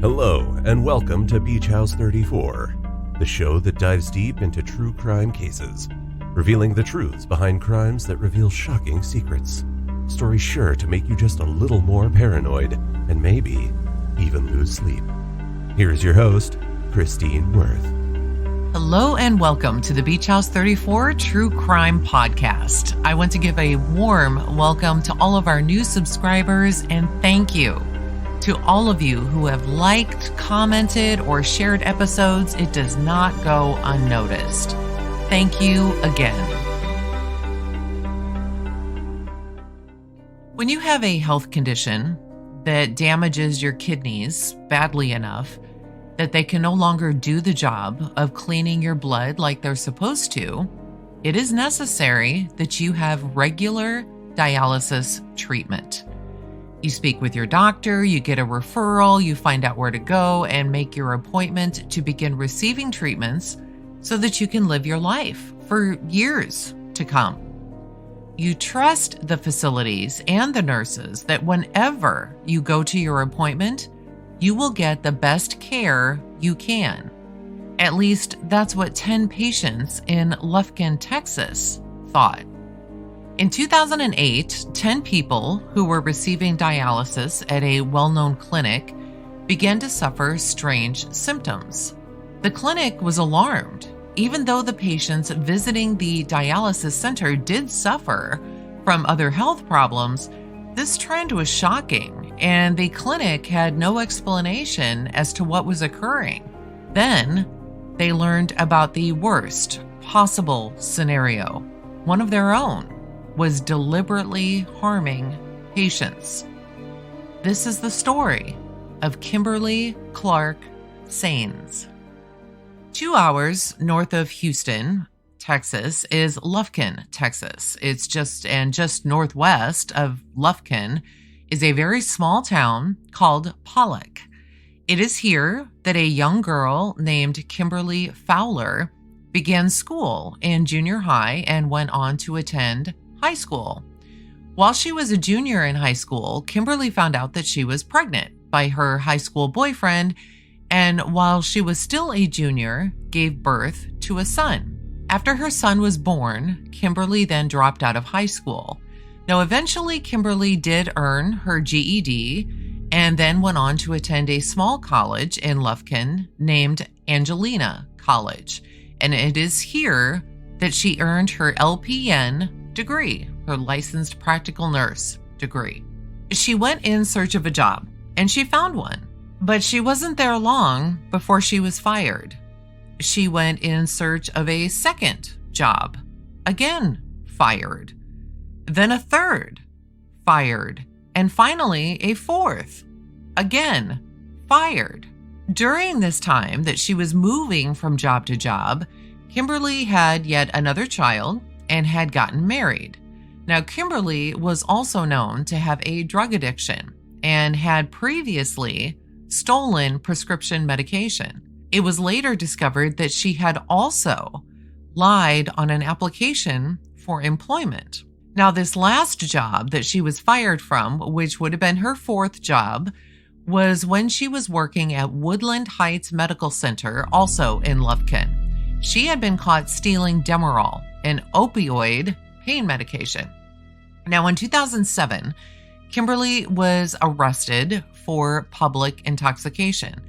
Hello, and welcome to Beach House 34, the show that dives deep into true crime cases, revealing the truths behind crimes that reveal shocking secrets. Stories sure to make you just a little more paranoid, and maybe even lose sleep. Here's your host, Christine Worth. Hello and welcome to the Beach House 34 True Crime Podcast. I want to give a warm welcome to all of our new subscribers and thank you to all of you who have liked, commented, or shared episodes. It does not go unnoticed. Thank you again. When you have a health condition that damages your kidneys badly enough that they can no longer do the job of cleaning your blood like they're supposed to, it is necessary that you have regular dialysis treatment. You speak with your doctor, you get a referral, you find out where to go and make your appointment to begin receiving treatments so that you can live your life for years to come. You trust the facilities and the nurses that whenever you go to your appointment, you will get the best care you can. At least that's what 10 patients in Lufkin, Texas thought. In 2008, 10 people who were receiving dialysis at a well-known clinic began to suffer strange symptoms. The clinic was alarmed, even though the patients visiting the dialysis center did suffer from other health problems. This trend was shocking, and the clinic had no explanation as to what was occurring. Then, they learned about the worst possible scenario. One of their own was deliberately harming patients. This is the story of Kimberly Clark Sains. 2 hours north of Houston, Texas, is Lufkin, Texas. It's just northwest of Lufkin is a very small town called Pollock. It is here that a young girl named Kimberly Fowler began school in junior high and went on to attend high school. While she was a junior in high school, Kimberly found out that she was pregnant by her high school boyfriend, and while she was still a junior, gave birth to a son. After her son was born, Kimberly then dropped out of high school. Now, eventually, Kimberly did earn her GED and then went on to attend a small college in Lufkin named Angelina College. And it is here that she earned her LPN degree, her licensed practical nurse degree. She went in search of a job and she found one, but she wasn't there long before she was fired. She went in search of a second job, again fired, then a third, fired, and finally a fourth, again fired. During this time that she was moving from job to job, Kimberly had yet another child and had gotten married. Now, Kimberly was also known to have a drug addiction and had previously stolen prescription medication. It was later discovered that she had also lied on an application for employment. Now, this last job that she was fired from, which would have been her fourth job, was when she was working at Woodland Heights Medical Center, also in Lufkin. She had been caught stealing Demerol, an opioid pain medication. Now, in 2007, Kimberly was arrested for public intoxication.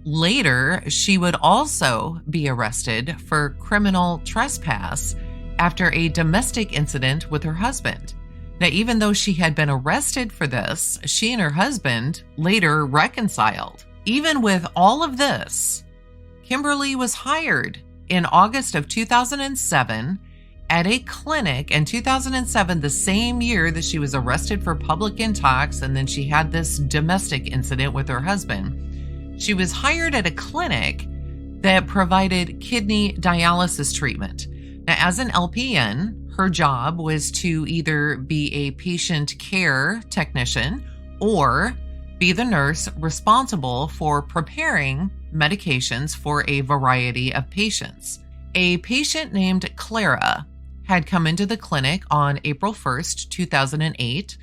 Later, she would also be arrested for criminal trespass after a domestic incident with her husband. Now, even though she had been arrested for this, she and her husband later reconciled. Even with all of this, Kimberly was hired in August of 2007 at a clinic in 2007, the same year that she was arrested for public intox, and then she had this domestic incident with her husband. She was hired at a clinic that provided kidney dialysis treatment. Now, as an LPN, her job was to either be a patient care technician or be the nurse responsible for preparing medications for a variety of patients. A patient named Clara had come into the clinic on April 1st, 2008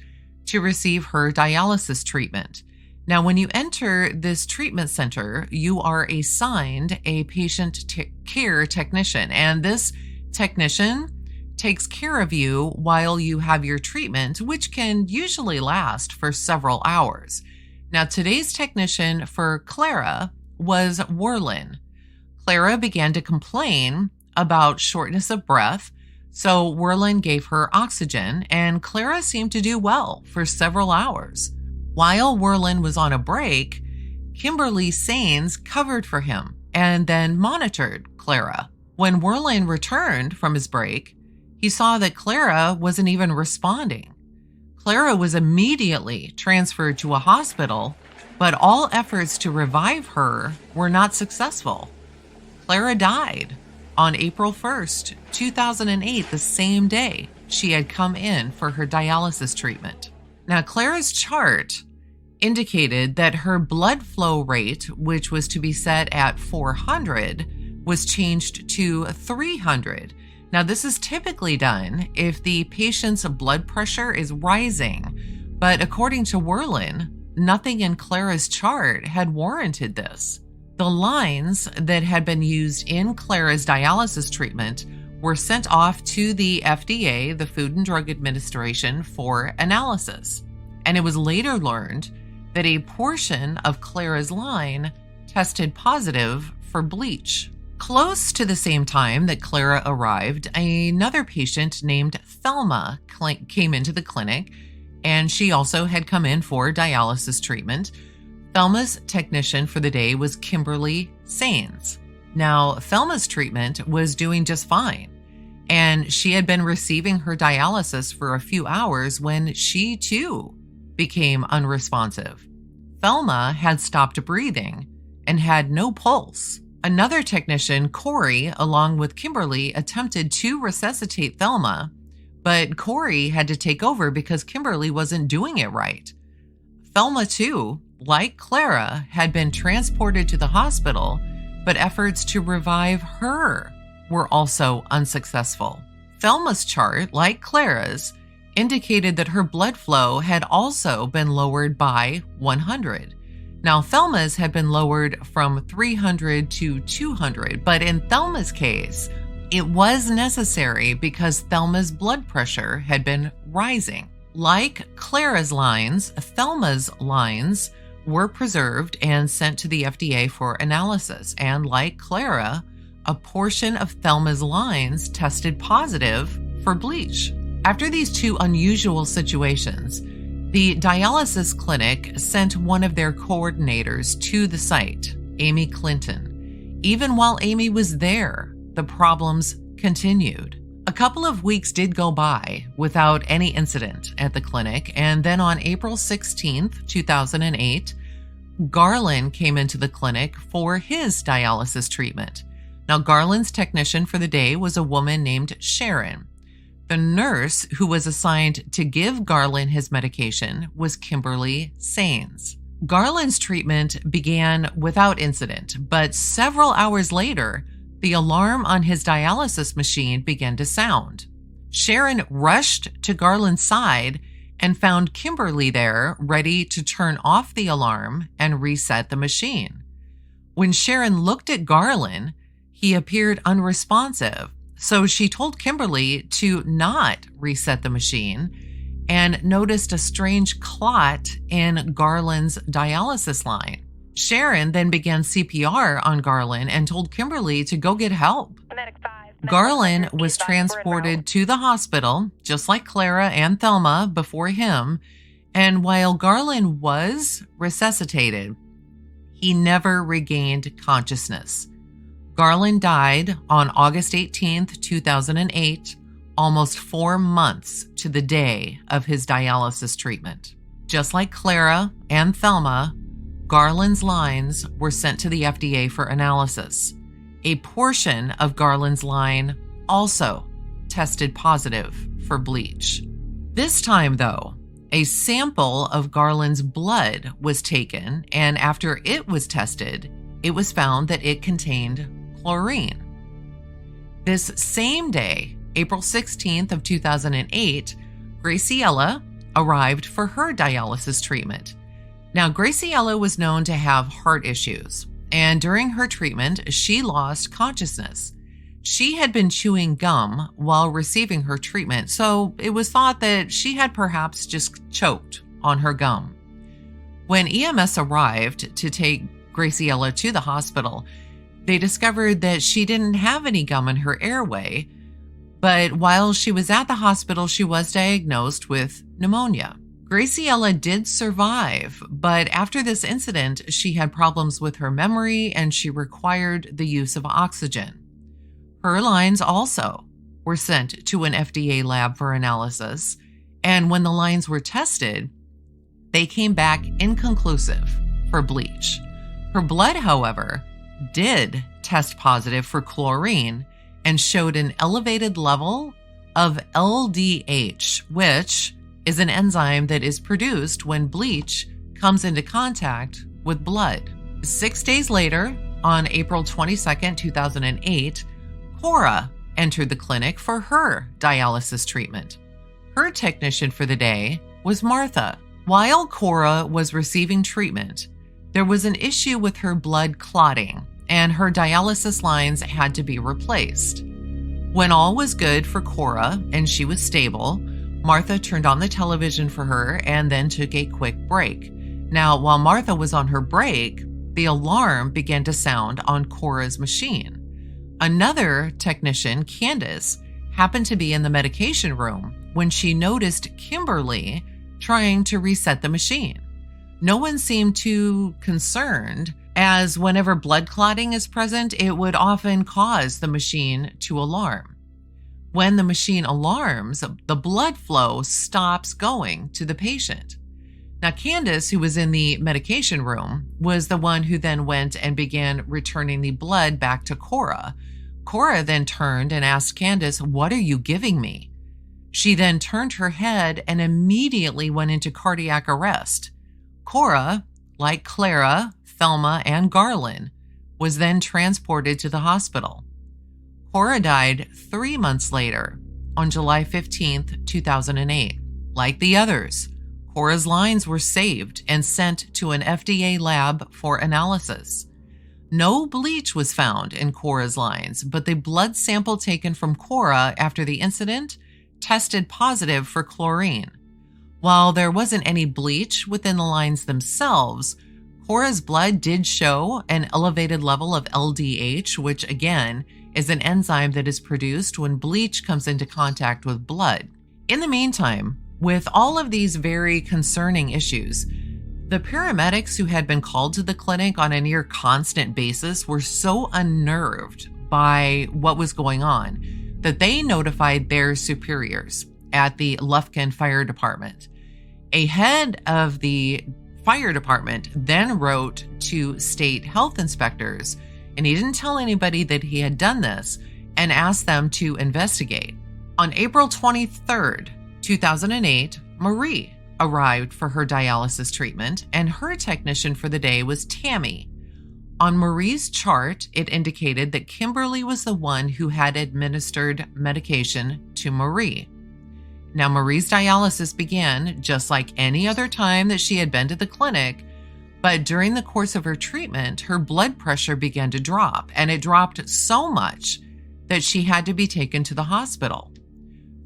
to receive her dialysis treatment. Now, when you enter this treatment center, you are assigned a patient care technician, and this technician takes care of you while you have your treatment, which can usually last for several hours. Now, today's technician for Clara was Werlin. Clara began to complain about shortness of breath, so Werlin gave her oxygen, and Clara seemed to do well for several hours. While Werlin was on a break, Kimberly Sains covered for him and then monitored Clara. When Werlin returned from his break, he saw that Clara wasn't even responding. Clara was immediately transferred to a hospital, but all efforts to revive her were not successful. Clara died on April 1st, 2008, the same day she had come in for her dialysis treatment. Now, Clara's chart indicated that her blood flow rate, which was to be set at 400, was changed to 300. Now, this is typically done if the patient's blood pressure is rising, but according to Werlin, nothing in Clara's chart had warranted this. The lines that had been used in Clara's dialysis treatment were sent off to the FDA, the Food and Drug Administration, for analysis. And it was later learned that a portion of Clara's line tested positive for bleach. Close to the same time that Clara arrived, another patient named Thelma came into the clinic, and she also had come in for dialysis treatment. Thelma's technician for the day was Kimberly Sains. Now, Thelma's treatment was doing just fine, and she had been receiving her dialysis for a few hours when she too became unresponsive. Thelma had stopped breathing and had no pulse. Another technician, Corey, along with Kimberly, attempted to resuscitate Thelma, but Corey had to take over because Kimberly wasn't doing it right. Thelma, too, like Clara, had been transported to the hospital, but efforts to revive her were also unsuccessful. Thelma's chart, like Clara's, indicated that her blood flow had also been lowered by 100. Now, Thelma's had been lowered from 300 to 200, but in Thelma's case, it was necessary because Thelma's blood pressure had been rising. Like Clara's lines, Thelma's lines were preserved and sent to the FDA for analysis, and like Clara, a portion of Thelma's lines tested positive for bleach. After these two unusual situations, the dialysis clinic sent one of their coordinators to the site, Amy Clinton. Even while Amy was there, the problems continued. A couple of weeks did go by without any incident at the clinic, and then on April 16th, 2008, Garland came into the clinic for his dialysis treatment. Now, Garland's technician for the day was a woman named Sharon. The nurse who was assigned to give Garland his medication was Kimberly Sains. Garland's treatment began without incident, but several hours later, the alarm on his dialysis machine began to sound. Sharon rushed to Garland's side and found Kimberly there, ready to turn off the alarm and reset the machine. When Sharon looked at Garland, he appeared unresponsive. So she told Kimberly to not reset the machine and noticed a strange clot in Garland's dialysis line. Sharon then began CPR on Garland and told Kimberly to go get help. Garland was transported to the hospital, just like Clara and Thelma before him, and while Garland was resuscitated, he never regained consciousness. Garland died on August 18th, 2008, almost 4 months to the day of his dialysis treatment. Just like Clara and Thelma, Garland's lines were sent to the FDA for analysis. A portion of Garland's line also tested positive for bleach. This time, though, a sample of Garland's blood was taken, and after it was tested, it was found that it contained chlorine. This same day, April 16th of 2008, Graciela arrived for her dialysis treatment. Now, Graciela was known to have heart issues, and during her treatment, she lost consciousness. She had been chewing gum while receiving her treatment, so it was thought that she had perhaps just choked on her gum. When EMS arrived to take Graciela to the hospital, they discovered that she didn't have any gum in her airway, but while she was at the hospital, she was diagnosed with pneumonia. Graciela did survive, but after this incident, she had problems with her memory and she required the use of oxygen. Her lines also were sent to an FDA lab for analysis, and when the lines were tested, they came back inconclusive for bleach. Her blood, however, did test positive for chlorine and showed an elevated level of LDH, which is an enzyme that is produced when bleach comes into contact with blood. 6 days later, on April 22nd, 2008, Cora entered the clinic for her dialysis treatment. Her technician for the day was Martha. While Cora was receiving treatment, there was an issue with her blood clotting, and her dialysis lines had to be replaced. When all was good for Cora and she was stable, Martha turned on the television for her and then took a quick break. Now, while Martha was on her break, the alarm began to sound on Cora's machine. Another technician, Candace, happened to be in the medication room when she noticed Kimberly trying to reset the machine. No one seemed too concerned, as whenever blood clotting is present, it would often cause the machine to alarm. When the machine alarms, the blood flow stops going to the patient. Now, Candace, who was in the medication room, was the one who then went and began returning the blood back to Cora. Cora then turned and asked Candace, "What are you giving me?" She then turned her head and immediately went into cardiac arrest. Cora, like Clara, Thelma, and Garland, was then transported to the hospital. Cora died 3 months later, on July 15th, 2008. Like the others, Cora's lines were saved and sent to an FDA lab for analysis. No bleach was found in Cora's lines, but the blood sample taken from Cora after the incident tested positive for chlorine. While there wasn't any bleach within the lines themselves, Cora's blood did show an elevated level of LDH, which again is an enzyme that is produced when bleach comes into contact with blood. In the meantime, with all of these very concerning issues, the paramedics who had been called to the clinic on a near constant basis were so unnerved by what was going on that they notified their superiors at the Lufkin Fire Department. A head of the fire department then wrote to state health inspectors, and he didn't tell anybody that he had done this, and asked them to investigate. On April 23rd, 2008, Marie arrived for her dialysis treatment, and her technician for the day was Tammy. On Marie's chart, it indicated that Kimberly was the one who had administered medication to Marie. Now, Marie's dialysis began just like any other time that she had been to the clinic, but during the course of her treatment, her blood pressure began to drop, and it dropped so much that she had to be taken to the hospital.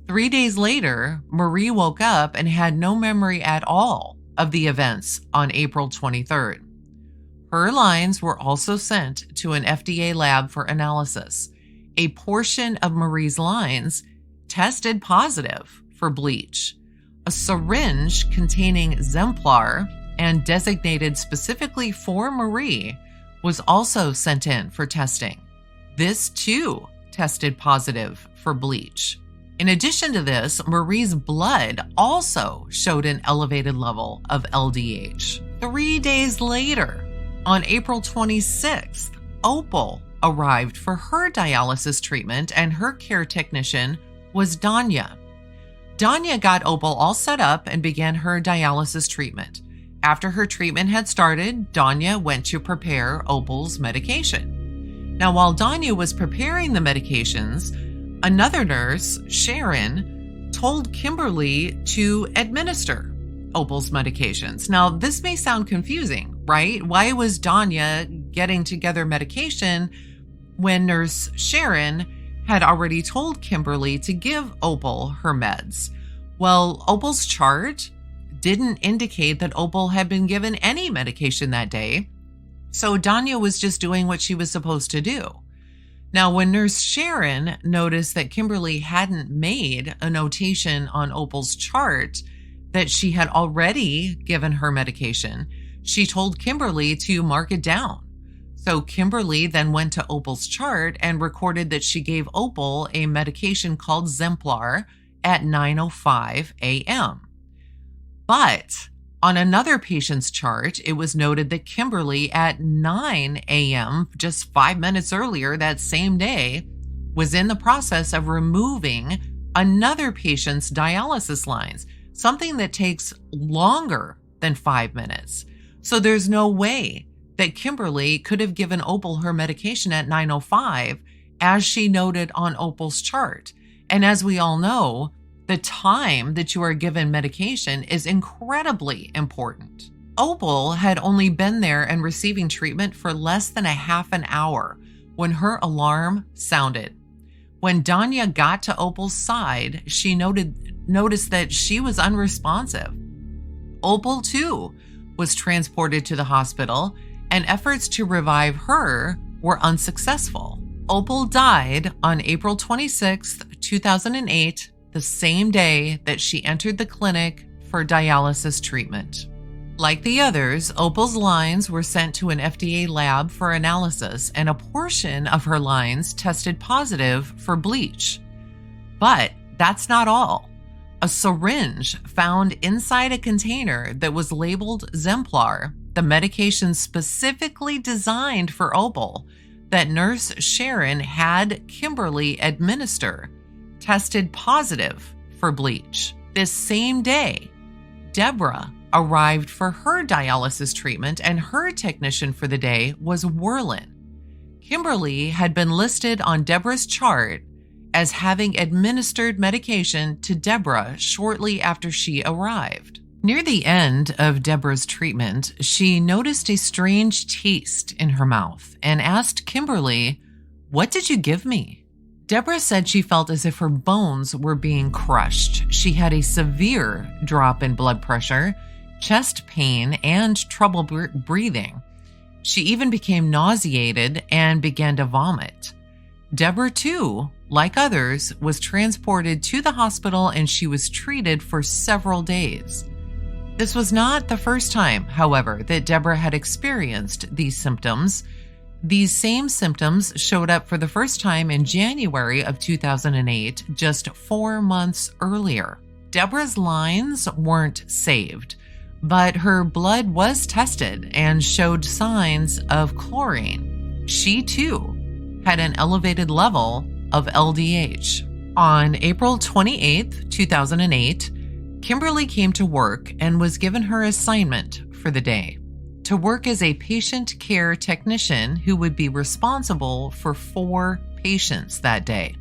3 days later, Marie woke up and had no memory at all of the events on April 23rd. Her lines were also sent to an FDA lab for analysis. A portion of Marie's lines tested positive for bleach. A syringe containing Zemplar and designated specifically for Marie was also sent in for testing. This too tested positive for bleach. In addition to this, Marie's blood also showed an elevated level of LDH. 3 days later, on April 26th, Opal arrived for her dialysis treatment, and her care technician was Danya. Danya got Opal all set up and began her dialysis treatment. After her treatment had started, Danya went to prepare Opal's medication. Now, while Danya was preparing the medications, another nurse, Sharon, told Kimberly to administer Opal's medications. Now, this may sound confusing, right? Why was Danya getting together medication when Nurse Sharon had already told Kimberly to give Opal her meds? Well, Opal's chart didn't indicate that Opal had been given any medication that day, so Danya was just doing what she was supposed to do. Now, when Nurse Sharon noticed that Kimberly hadn't made a notation on Opal's chart that she had already given her medication, she told Kimberly to mark it down. So Kimberly then went to Opal's chart and recorded that she gave Opal a medication called Zemplar at 9:05 a.m. But on another patient's chart, it was noted that Kimberly at 9 a.m., just 5 minutes earlier that same day, was in the process of removing another patient's dialysis lines, something that takes longer than 5 minutes. So there's no way that Kimberly could have given Opal her medication at 9:05, as she noted on Opal's chart. And as we all know, the time that you are given medication is incredibly important. Opal had only been there and receiving treatment for less than a half an hour when her alarm sounded. When Danya got to Opal's side, she noticed that she was unresponsive. Opal, too, was transported to the hospital, and efforts to revive her were unsuccessful. Opal died on April 26, 2008, the same day that she entered the clinic for dialysis treatment. Like the others, Opal's lines were sent to an FDA lab for analysis, and a portion of her lines tested positive for bleach. But that's not all. A syringe found inside a container that was labeled Zemplar, the medication specifically designed for Opal that Nurse Sharon had Kimberly administer, tested positive for bleach. This same day, Deborah arrived for her dialysis treatment, and her technician for the day was Werlin. Kimberly had been listed on Deborah's chart as having administered medication to Deborah shortly after she arrived. Near the end of Deborah's treatment, she noticed a strange taste in her mouth and asked Kimberly, "What did you give me?" Deborah said she felt as if her bones were being crushed. She had a severe drop in blood pressure, chest pain, and trouble breathing. She even became nauseated and began to vomit. Deborah, too, like others, was transported to the hospital, and she was treated for several days. This was not the first time, however, that Deborah had experienced these symptoms. These same symptoms showed up for the first time in January of 2008, just 4 months earlier. Deborah's lines weren't saved, but her blood was tested and showed signs of chlorine. She, too, had an elevated level of LDH. On April 28, 2008, Kimberly came to work and was given her assignment for the day, to work as a patient care technician who would be responsible for 4 patients that day.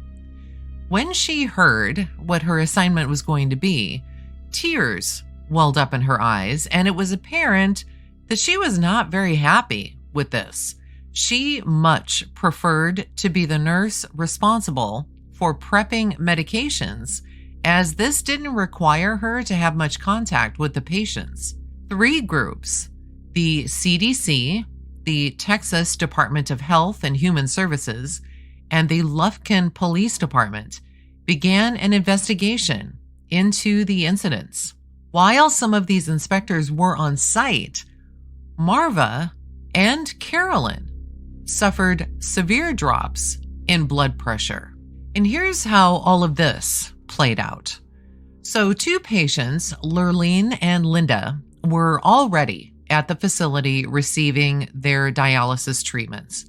When she heard what her assignment was going to be, tears welled up in her eyes, and it was apparent that she was not very happy with this. She much preferred to be the nurse responsible for prepping medications, as this didn't require her to have much contact with the patients. 3 groups, the CDC, the Texas Department of Health and Human Services, and the Lufkin Police Department, began an investigation into the incidents. While some of these inspectors were on site, Marva and Carolyn suffered severe drops in blood pressure. And here's how all of this played out. So 2 patients, Lurleen and Linda, were already at the facility receiving their dialysis treatments.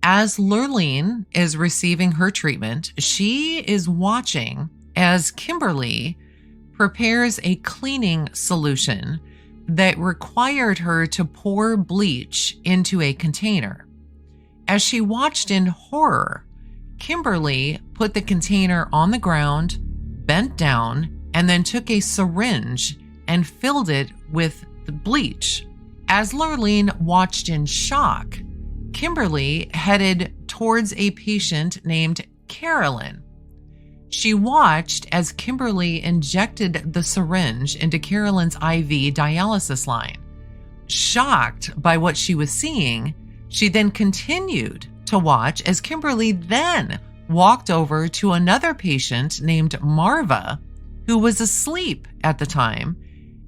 As Lurleen is receiving her treatment, she is watching as Kimberly prepares a cleaning solution that required her to pour bleach into a container. As she watched in horror, Kimberly put the container on the ground, bent down, and then took a syringe and filled it with the bleach. As Lurleen watched in shock, Kimberly headed towards a patient named Carolyn. She watched as Kimberly injected the syringe into Carolyn's IV dialysis line. Shocked by what she was seeing, she then continued to watch as Kimberly then walked over to another patient named Marva, who was asleep at the time,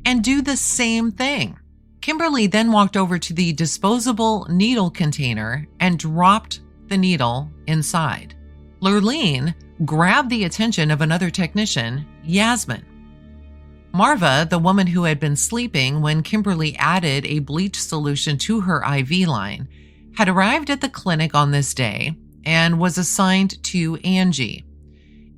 and do the same thing. Kimberly then walked over to the disposable needle container and dropped the needle inside. Lurleen grabbed the attention of another technician, Yasmin. Marva, the woman who had been sleeping when Kimberly added a bleach solution to her IV line, had arrived at the clinic on this day and was assigned to Angie.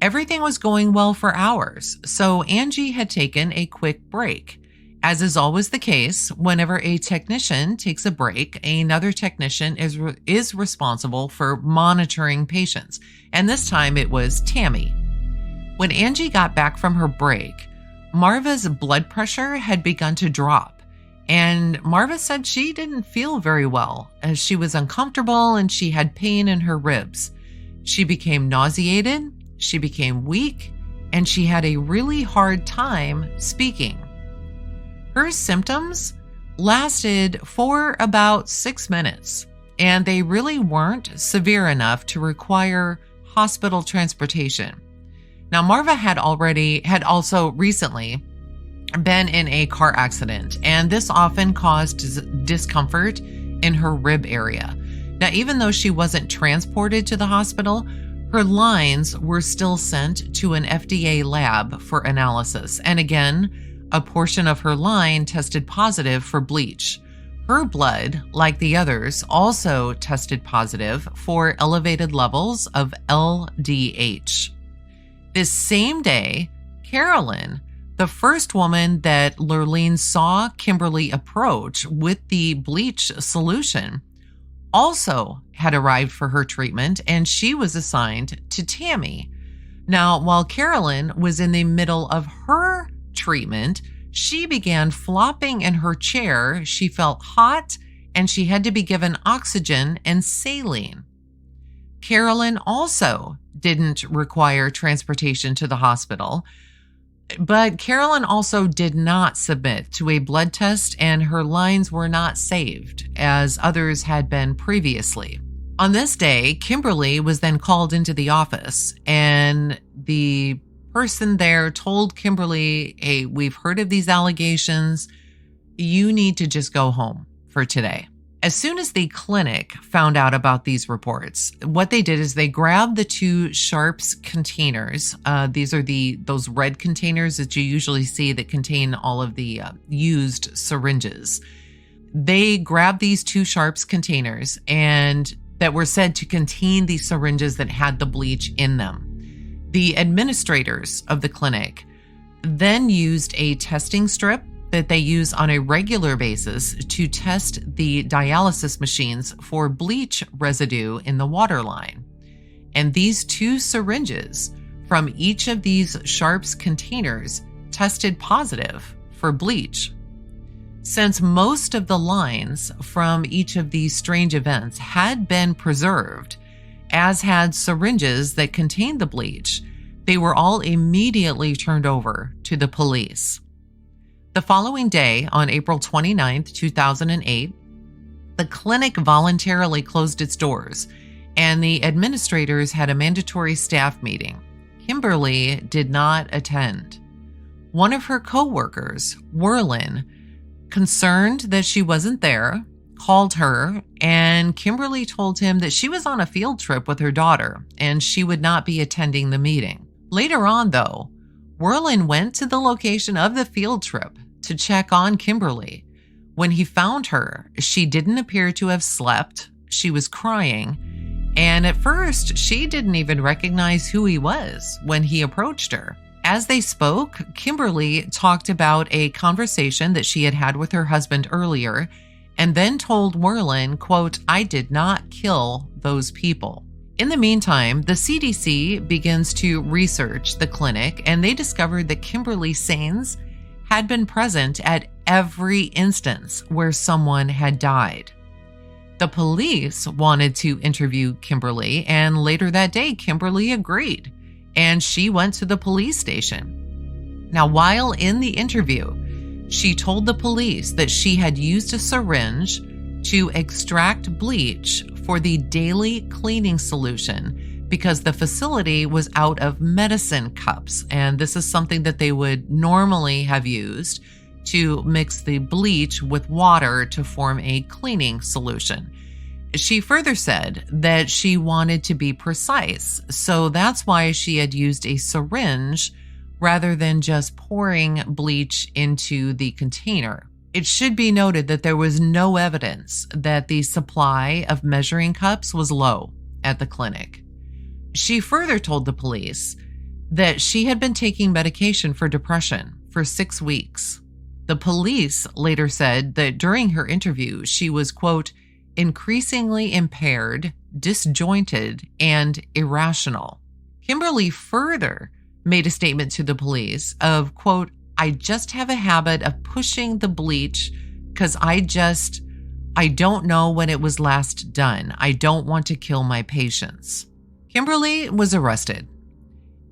Everything was going well for hours, so Angie had taken a quick break. As is always the case, whenever a technician takes a break, another technician is responsible for monitoring patients, and this time it was Tammy. When Angie got back from her break, Marva's blood pressure had begun to drop, and Marva said she didn't feel very well, as she was uncomfortable and she had pain in her ribs. She became nauseated, she became weak, and she had a really hard time speaking. Her symptoms lasted for about 6 minutes, and they really weren't severe enough to require hospital transportation. Now, Marva had also recently been in a car accident, and this often caused discomfort in her rib area. Now, even though she wasn't transported to the hospital, her lines were still sent to an FDA lab for analysis. And again, a portion of her line tested positive for bleach. Her blood, like the others, also tested positive for elevated levels of LDH. This same day, Carolyn, the first woman that Lurleen saw Kimberly approach with the bleach solution, also had arrived for her treatment, and she was assigned to Tammy. Now, while Carolyn was in the middle of her treatment, she began flopping in her chair. She felt hot, and she had to be given oxygen and saline. Carolyn also didn't require transportation to the hospital, but Carolyn also did not submit to a blood test, and her lines were not saved as others had been previously. On this day, Kimberly was then called into the office, and the person there told Kimberly, "Hey, we've heard of these allegations. You need to just go home for today." As soon as the clinic found out about these reports, what they did is they grabbed the 2 Sharps containers. These are those red containers that you usually see that contain all of the used syringes. They grabbed these 2 Sharps containers and that were said to contain the syringes that had the bleach in them. The administrators of the clinic then used a testing strip that they use on a regular basis to test the dialysis machines for bleach residue in the water line. And these 2 syringes from each of these Sharps containers tested positive for bleach. Since most of the lines from each of these strange events had been preserved, as had syringes that contained the bleach, they were all immediately turned over to the police. The following day, on April 29th, 2008, the clinic voluntarily closed its doors, and the administrators had a mandatory staff meeting. Kimberly did not attend. One of her co-workers, Werlin, concerned that she wasn't there, called her, and Kimberly told him that she was on a field trip with her daughter and she would not be attending the meeting. Later on, though, Werlin went to the location of the field trip to check on Kimberly. When he found her, she didn't appear to have slept. She was crying, and at first, she didn't even recognize who he was when he approached her. As they spoke, Kimberly talked about a conversation that she had had with her husband earlier, and then told Werlin, quote, "I did not kill those people." In the meantime, the CDC begins to research the clinic, and they discovered that Kimberly Sains had been present at every instance where someone had died. The police wanted to interview Kimberly, and later that day, Kimberly agreed, and she went to the police station. Now, while in the interview, she told the police that she had used a syringe to extract bleach for the daily cleaning solution because the facility was out of medicine cups, and this is something that they would normally have used to mix the bleach with water to form a cleaning solution. She further said that she wanted to be precise, so that's why she had used a syringe rather than just pouring bleach into the container. It should be noted that there was no evidence that the supply of measuring cups was low at the clinic. She further told the police that she had been taking medication for depression for 6 weeks. The police later said that during her interview, she was, quote, increasingly impaired, disjointed, and irrational. Kimberly further made a statement to the police of, quote, I just have a habit of pushing the bleach because I don't know when it was last done. I don't want to kill my patients. Kimberly was arrested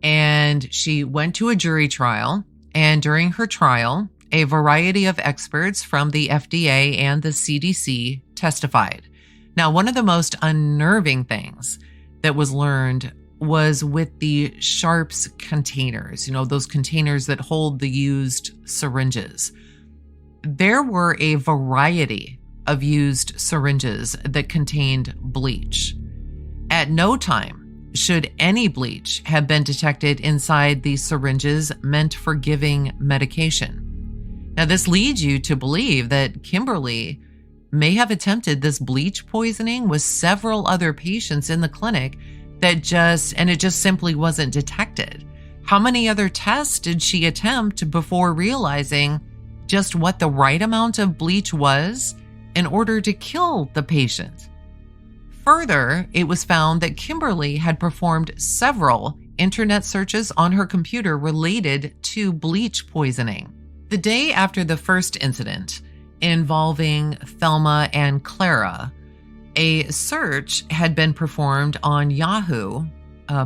and she went to a jury trial. And during her trial, a variety of experts from the FDA and the CDC testified. Now, one of the most unnerving things that was learned was with the sharps containers, those containers that hold the used syringes. There were a variety of used syringes that contained bleach. At no time should any bleach have been detected inside the syringes meant for giving medication. Now, this leads you to believe that Kimberly may have attempted this bleach poisoning with several other patients in the clinic it just simply wasn't detected. How many other tests did she attempt before realizing just what the right amount of bleach was in order to kill the patient? Further, it was found that Kimberly had performed several internet searches on her computer related to bleach poisoning. The day after the first incident involving Thelma and Clara, a search had been performed on Yahoo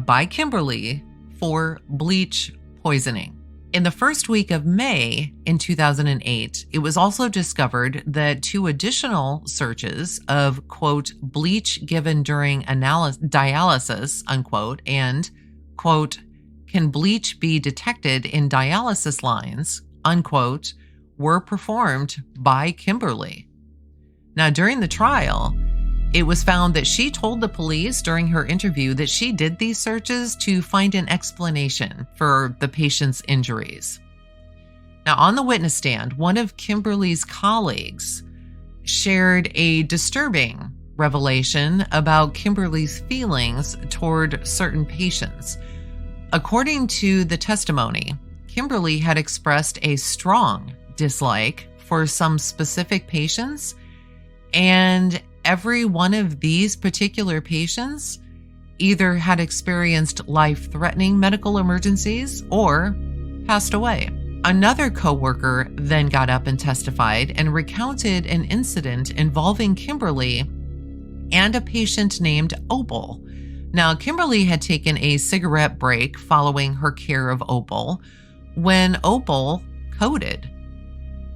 by Kimberly for bleach poisoning. In the first week of May in 2008, it was also discovered that 2 additional searches of, quote, bleach given during dialysis, unquote, and, quote, can bleach be detected in dialysis lines, unquote, were performed by Kimberly. Now, during the trial, it was found that she told the police during her interview that she did these searches to find an explanation for the patient's injuries. Now, on the witness stand, one of Kimberly's colleagues shared a disturbing revelation about Kimberly's feelings toward certain patients. According to the testimony, Kimberly had expressed a strong dislike for some specific patients, and every one of these particular patients either had experienced life-threatening medical emergencies or passed away. Another coworker then got up and testified and recounted an incident involving Kimberly and a patient named Opal. Now, Kimberly had taken a cigarette break following her care of Opal when Opal coded.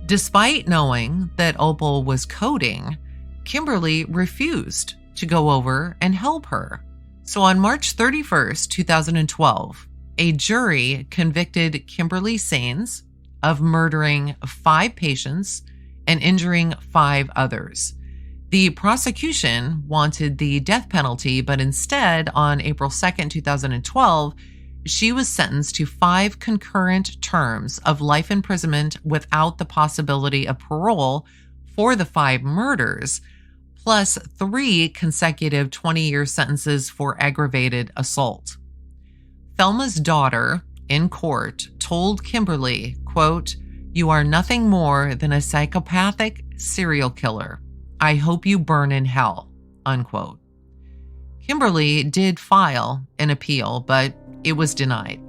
Despite knowing that Opal was coding, Kimberly refused to go over and help her. So on March 31st, 2012, a jury convicted Kimberly Sains of murdering 5 patients and injuring 5 others. The prosecution wanted the death penalty, but instead, on April 2nd, 2012, she was sentenced to 5 concurrent terms of life imprisonment without the possibility of parole for the 5 murders, plus 3 consecutive 20-year sentences for aggravated assault. Thelma's daughter, in court, told Kimberly, quote, "You are nothing more than a psychopathic serial killer. I hope you burn in hell," unquote. Kimberly did file an appeal, but it was denied.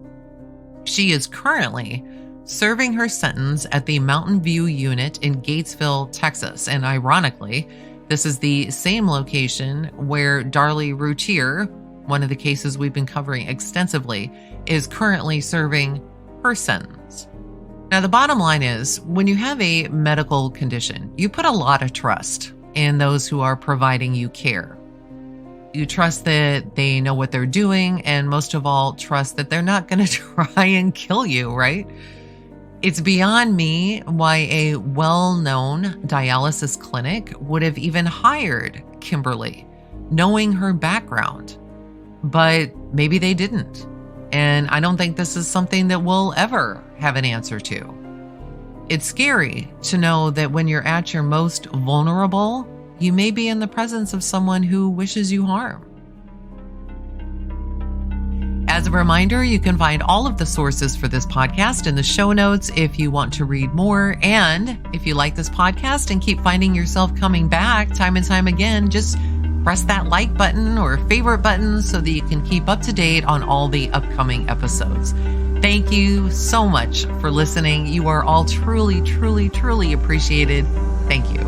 She is currently serving her sentence at the Mountain View unit in Gatesville, Texas. And ironically, this is the same location where Darlie Routier, one of the cases we've been covering extensively, is currently serving her sentence. Now, the bottom line is, when you have a medical condition, you put a lot of trust in those who are providing you care. You trust that they know what they're doing, and most of all, trust that they're not going to try and kill you, right? It's beyond me why a well-known dialysis clinic would have even hired Kimberly, knowing her background. But maybe they didn't. And I don't think this is something that we'll ever have an answer to. It's scary to know that when you're at your most vulnerable, you may be in the presence of someone who wishes you harm. As a reminder, you can find all of the sources for this podcast in the show notes if you want to read more. And if you like this podcast and keep finding yourself coming back time and time again, just press that like button or favorite button so that you can keep up to date on all the upcoming episodes. Thank you so much for listening. You are all truly, truly, truly appreciated. Thank you.